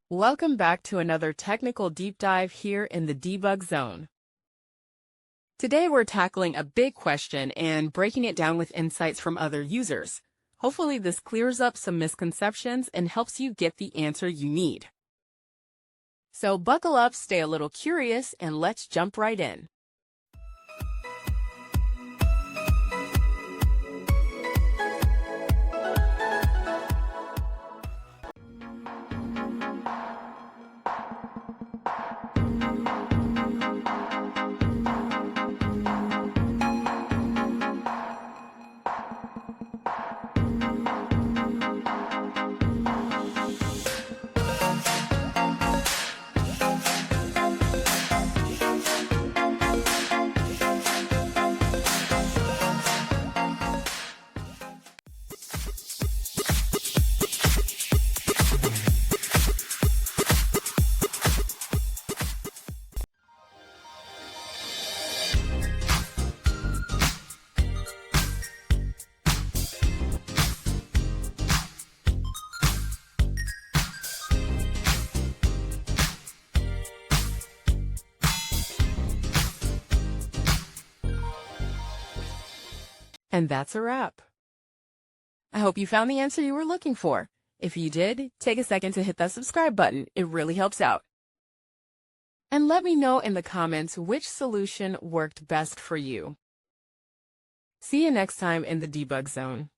Welcome back to another technical deep dive here in the debug zone. Today we're tackling a big question and breaking it down with insights from other users. Hopefully this clears up some misconceptions and helps you get the answer you need. So buckle up, stay a little curious, and let's jump right in. And that's a wrap. I hope you found the answer you were looking for. If you did, take a second to hit that subscribe button. It really helps out. And let me know in the comments which solution worked best for you. See you next time in the debug zone.